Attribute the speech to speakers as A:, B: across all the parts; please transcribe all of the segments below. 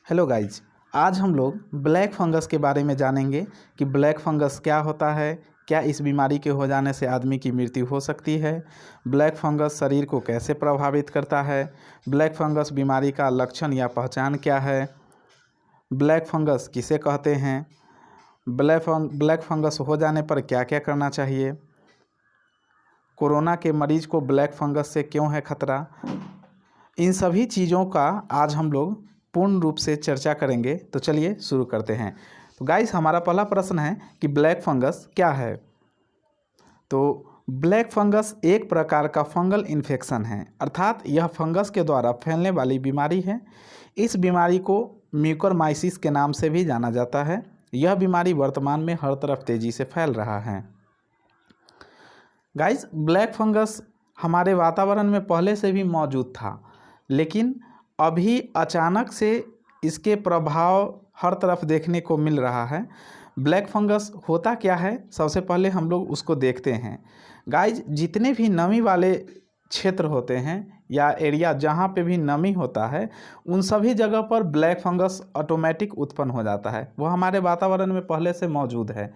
A: Hello guys, आज हम लोग ब्लैक फंगस के बारे में जानेंगे कि ब्लैक फंगस क्या होता है, क्या इस बीमारी के हो जाने से आदमी की मृत्यु हो सकती है, ब्लैक फंगस शरीर को कैसे प्रभावित करता है, ब्लैक फंगस बीमारी का लक्षण या पहचान क्या है, ब्लैक फंगस किसे कहते हैं, ब्लैक फंगस हो जाने पर क्या क्या करना चाहिए, कोरोना के मरीज को ब्लैक फंगस से क्यों है खतरा। इन सभी चीज़ों का आज हम लोग पूर्ण रूप से चर्चा करेंगे। तो चलिए शुरू करते हैं। तो गाइस, हमारा पहला प्रश्न है कि ब्लैक फंगस क्या है। तो ब्लैक फंगस एक प्रकार का फंगल इन्फेक्शन है, अर्थात यह फंगस के द्वारा फैलने वाली बीमारी है। इस बीमारी को म्यूकोरमाइसिस के नाम से भी जाना जाता है। यह बीमारी वर्तमान में हर तरफ तेज़ी से फैल रहा है। गाइस, ब्लैक फंगस हमारे वातावरण में पहले से भी मौजूद था, लेकिन अभी अचानक से इसके प्रभाव हर तरफ देखने को मिल रहा है। ब्लैक फंगस होता क्या है, सबसे पहले हम लोग उसको देखते हैं। गाइस, जितने भी नमी वाले क्षेत्र होते हैं या एरिया जहाँ पे भी नमी होता है, उन सभी जगह पर ब्लैक फंगस ऑटोमेटिक उत्पन्न हो जाता है। वो हमारे वातावरण में पहले से मौजूद है।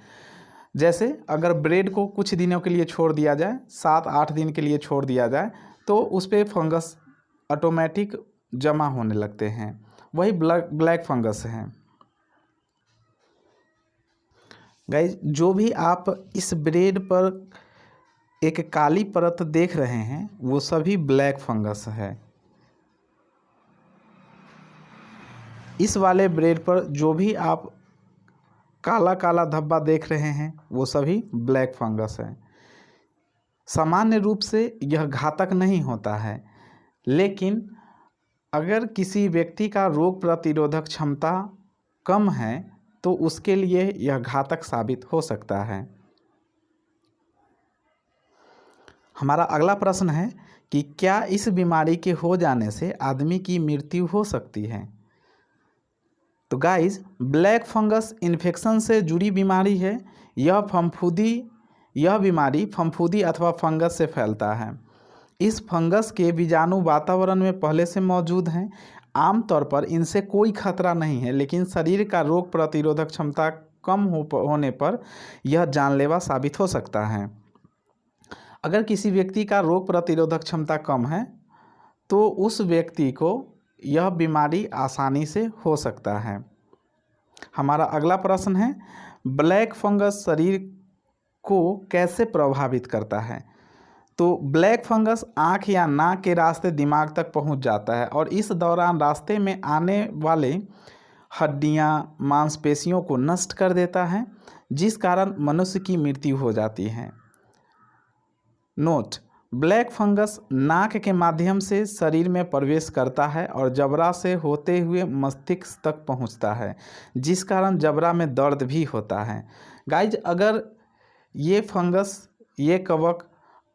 A: जैसे अगर ब्रेड को कुछ दिनों के लिए छोड़ दिया जाए, 7-8 दिन के लिए छोड़ दिया जाए, तो उस पर फंगस ऑटोमेटिक जमा होने लगते हैं। वही ब्लैक फंगस है। गाइस, जो भी आप इस ब्रेड पर एक काली परत देख रहे हैं, वो सभी ब्लैक फंगस है। इस वाले ब्रेड पर जो भी आप काला काला धब्बा देख रहे हैं, वो सभी ब्लैक फंगस है। सामान्य रूप से यह घातक नहीं होता है, लेकिन अगर किसी व्यक्ति का रोग प्रतिरोधक क्षमता कम है तो उसके लिए यह घातक साबित हो सकता है। हमारा अगला प्रश्न है कि क्या इस बीमारी के हो जाने से आदमी की मृत्यु हो सकती है। तो गाइस, ब्लैक फंगस इन्फेक्शन से जुड़ी बीमारी है। यह बीमारी फफूंदी अथवा फंगस से फैलता है। इस फंगस के बीजाणु वातावरण में पहले से मौजूद हैं। आमतौर पर इनसे कोई खतरा नहीं है, लेकिन शरीर का रोग प्रतिरोधक क्षमता कम होने पर यह जानलेवा साबित हो सकता है। अगर किसी व्यक्ति का रोग प्रतिरोधक क्षमता कम है तो उस व्यक्ति को यह बीमारी आसानी से हो सकता है। हमारा अगला प्रश्न है, ब्लैक फंगस शरीर को कैसे प्रभावित करता है। तो ब्लैक फंगस आँख या नाक के रास्ते दिमाग तक पहुंच जाता है और इस दौरान रास्ते में आने वाले हड्डियां, मांसपेशियों को नष्ट कर देता है, जिस कारण मनुष्य की मृत्यु हो जाती है। नोट: ब्लैक फंगस नाक के माध्यम से शरीर में प्रवेश करता है और जबड़ा से होते हुए मस्तिष्क तक पहुंचता है, जिस कारण जबड़ा में दर्द भी होता है। गाइज, अगर ये फंगस, ये कवक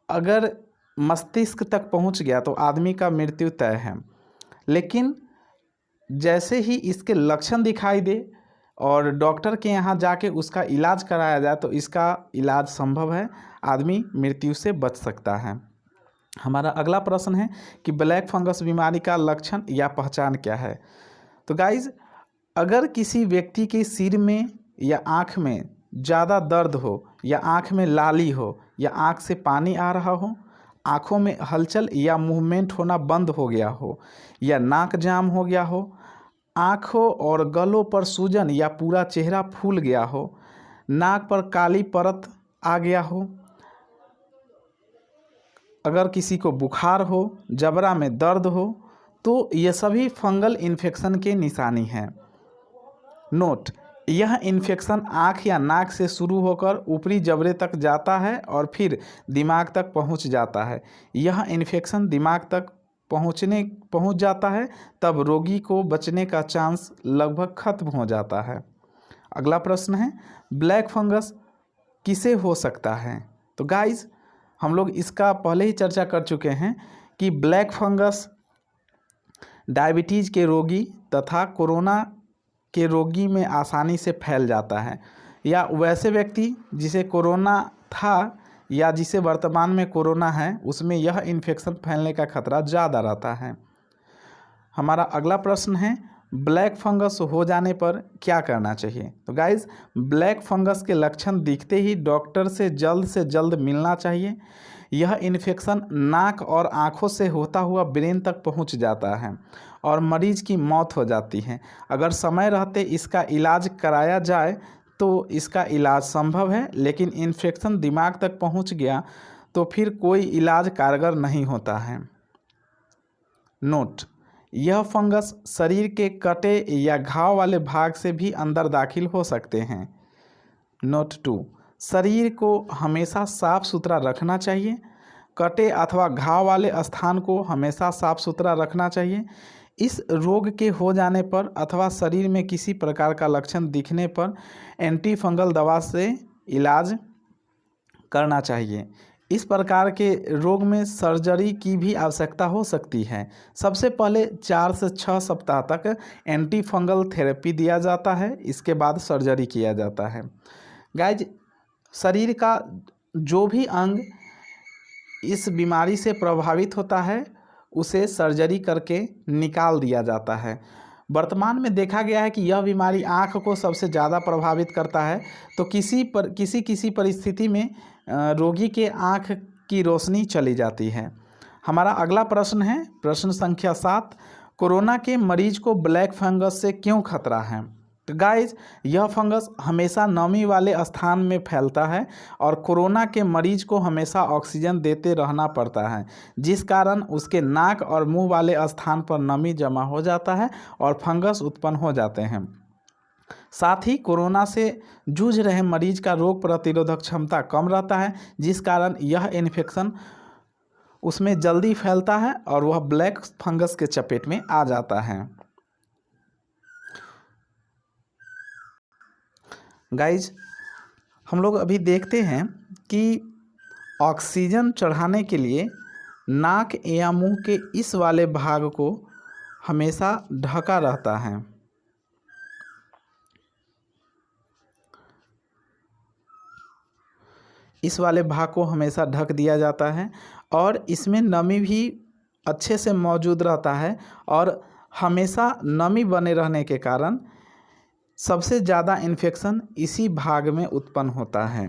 A: अगर मस्तिष्क तक पहुंच गया तो आदमी का मृत्यु तय है। लेकिन जैसे ही इसके लक्षण दिखाई दे और डॉक्टर के यहाँ जाके उसका इलाज कराया जाए तो इसका इलाज संभव है, आदमी मृत्यु से बच सकता है। हमारा अगला प्रश्न है कि ब्लैक फंगस बीमारी का लक्षण या पहचान क्या है। तो गाइज, अगर किसी व्यक्ति के सिर में या आँख में ज़्यादा दर्द हो, या आँख में लाली हो, या आँख से पानी आ रहा हो, आँखों में हलचल या मूवमेंट होना बंद हो गया हो, या नाक जाम हो गया हो, आँखों और गलों पर सूजन या पूरा चेहरा फूल गया हो, नाक पर काली परत आ गया हो, अगर किसी को बुखार हो, जबड़ा में दर्द हो, तो ये सभी फंगल इन्फेक्शन के निशानी हैं। नोट: यह इन्फेक्शन आँख या नाक से शुरू होकर ऊपरी जबड़े तक जाता है और फिर दिमाग तक पहुंच जाता है। यह इन्फेक्शन दिमाग तक पहुंच जाता है तब रोगी को बचने का चांस लगभग खत्म हो जाता है। अगला प्रश्न है, ब्लैक फंगस किसे हो सकता है। तो गाइस, हम लोग इसका पहले ही चर्चा कर चुके हैं कि ब्लैक फंगस डायबिटीज़ के रोगी तथा कोरोना के रोगी में आसानी से फैल जाता है, या वैसे व्यक्ति जिसे कोरोना था या जिसे वर्तमान में कोरोना है, उसमें यह इन्फेक्शन फैलने का खतरा ज़्यादा रहता है। हमारा अगला प्रश्न है, ब्लैक फंगस हो जाने पर क्या करना चाहिए? तो गाइज, ब्लैक फंगस के लक्षण दिखते ही डॉक्टर से जल्द मिलना चाहिए। यह इन्फेक्शन नाक और आँखों से होता हुआ ब्रेन तक पहुंच जाता है और मरीज की मौत हो जाती है। अगर समय रहते इसका इलाज कराया जाए तो इसका इलाज संभव है, लेकिन इन्फेक्शन दिमाग तक पहुंच गया तो फिर कोई इलाज कारगर नहीं होता है। नोट: यह फंगस शरीर के कटे या घाव वाले भाग से भी अंदर दाखिल हो सकते हैं। नोट 2: शरीर को हमेशा साफ सुथरा रखना चाहिए। कटे अथवा घाव वाले स्थान को हमेशा साफ सुथरा रखना चाहिए। इस रोग के हो जाने पर अथवा शरीर में किसी प्रकार का लक्षण दिखने पर एंटी फंगल दवा से इलाज करना चाहिए। इस प्रकार के रोग में सर्जरी की भी आवश्यकता हो सकती है। सबसे पहले 4 से 6 सप्ताह तक एंटी फंगल थेरेपी दिया जाता है, इसके बाद सर्जरी किया जाता है। गाइज, शरीर का जो भी अंग इस बीमारी से प्रभावित होता है उसे सर्जरी करके निकाल दिया जाता है। वर्तमान में देखा गया है कि यह बीमारी आँख को सबसे ज़्यादा प्रभावित करता है, तो किसी परिस्थिति में रोगी के आँख की रोशनी चली जाती है। हमारा अगला प्रश्न है प्रश्न संख्या 7: कोरोना के मरीज को ब्लैक फंगस से क्यों खतरा है? तो गाइज, यह फंगस हमेशा नमी वाले स्थान में फैलता है और कोरोना के मरीज को हमेशा ऑक्सीजन देते रहना पड़ता है, जिस कारण उसके नाक और मुंह वाले स्थान पर नमी जमा हो जाता है और फंगस उत्पन्न हो जाते हैं। साथ ही कोरोना से जूझ रहे मरीज का रोग प्रतिरोधक क्षमता कम रहता है, जिस कारण यह इन्फेक्शन उसमें जल्दी फैलता है और वह ब्लैक फंगस के चपेट में आ जाता है। गाइज, हम लोग अभी देखते हैं कि ऑक्सीजन चढ़ाने के लिए नाक या मुंह के इस वाले भाग को हमेशा ढका रहता है। इस वाले भाग को हमेशा ढक दिया जाता है और इसमें नमी भी अच्छे से मौजूद रहता है और हमेशा नमी बने रहने के कारण सबसे ज़्यादा इन्फेक्शन इसी भाग में उत्पन्न होता है।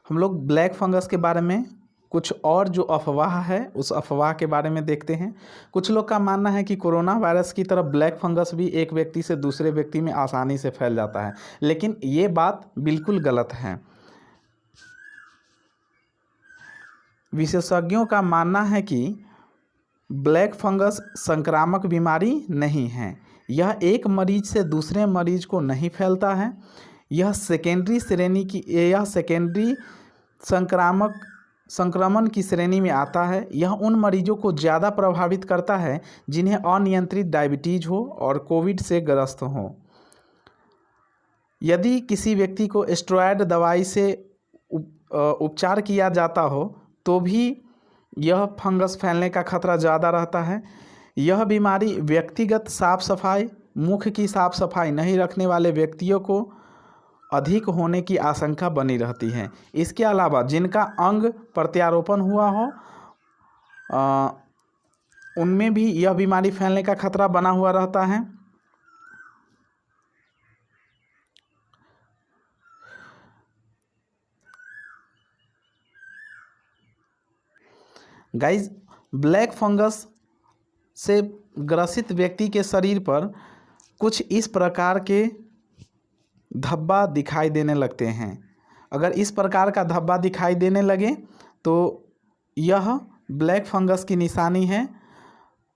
A: हम लोग ब्लैक फंगस के बारे में कुछ और जो अफवाह है उस अफवाह के बारे में देखते हैं। कुछ लोग का मानना है कि कोरोना वायरस की तरह ब्लैक फंगस भी एक व्यक्ति से दूसरे व्यक्ति में आसानी से फैल जाता है, लेकिन ये बात बिल्कुल गलत है। विशेषज्ञों का मानना है कि ब्लैक फंगस संक्रामक बीमारी नहीं है। यह एक मरीज से दूसरे मरीज को नहीं फैलता है। यह सेकेंडरी संक्रमण की श्रेणी में आता है। यह उन मरीजों को ज़्यादा प्रभावित करता है जिन्हें अनियंत्रित डायबिटीज हो और कोविड से ग्रस्त हो। यदि किसी व्यक्ति को स्टेरॉयड दवाई से उपचार किया जाता हो तो भी यह फंगस फैलने का खतरा ज़्यादा रहता है। यह बीमारी व्यक्तिगत साफ सफाई, मुख की साफ सफाई नहीं रखने वाले व्यक्तियों को अधिक होने की आशंका बनी रहती है। इसके अलावा जिनका अंग प्रत्यारोपण हुआ हो उनमें भी यह बीमारी फैलने का खतरा बना हुआ रहता है। गाइज, ब्लैक फंगस से ग्रसित व्यक्ति के शरीर पर कुछ इस प्रकार के धब्बा दिखाई देने लगते हैं। अगर इस प्रकार का धब्बा दिखाई देने लगे तो यह ब्लैक फंगस की निशानी है।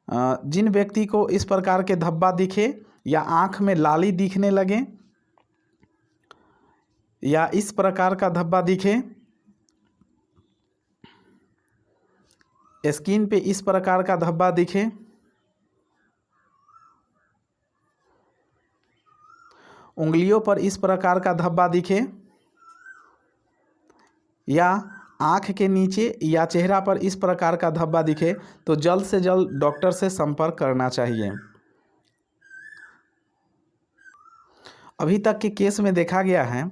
A: जिन व्यक्ति को इस प्रकार के धब्बा दिखे या आँख में लाली दिखने लगे या इस प्रकार का धब्बा दिखे, स्किन पे इस प्रकार का धब्बा दिखे, उंगलियों पर इस प्रकार का धब्बा दिखे या आँख के नीचे या चेहरा पर इस प्रकार का धब्बा दिखे तो जल्द से जल्द डॉक्टर से संपर्क करना चाहिए। अभी तक के केस में देखा गया है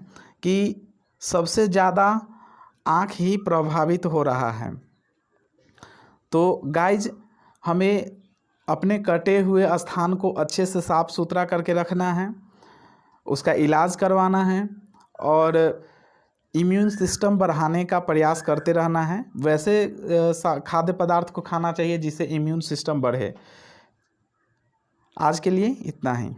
A: कि सबसे ज़्यादा आँख ही प्रभावित हो रहा है। तो गाइज हमें अपने कटे हुए स्थान को अच्छे से साफ़ सुथरा करके रखना है, उसका इलाज करवाना है और इम्यून सिस्टम बढ़ाने का प्रयास करते रहना है। वैसे खाद्य पदार्थ को खाना चाहिए जिससे इम्यून सिस्टम बढ़े। आज के लिए इतना ही।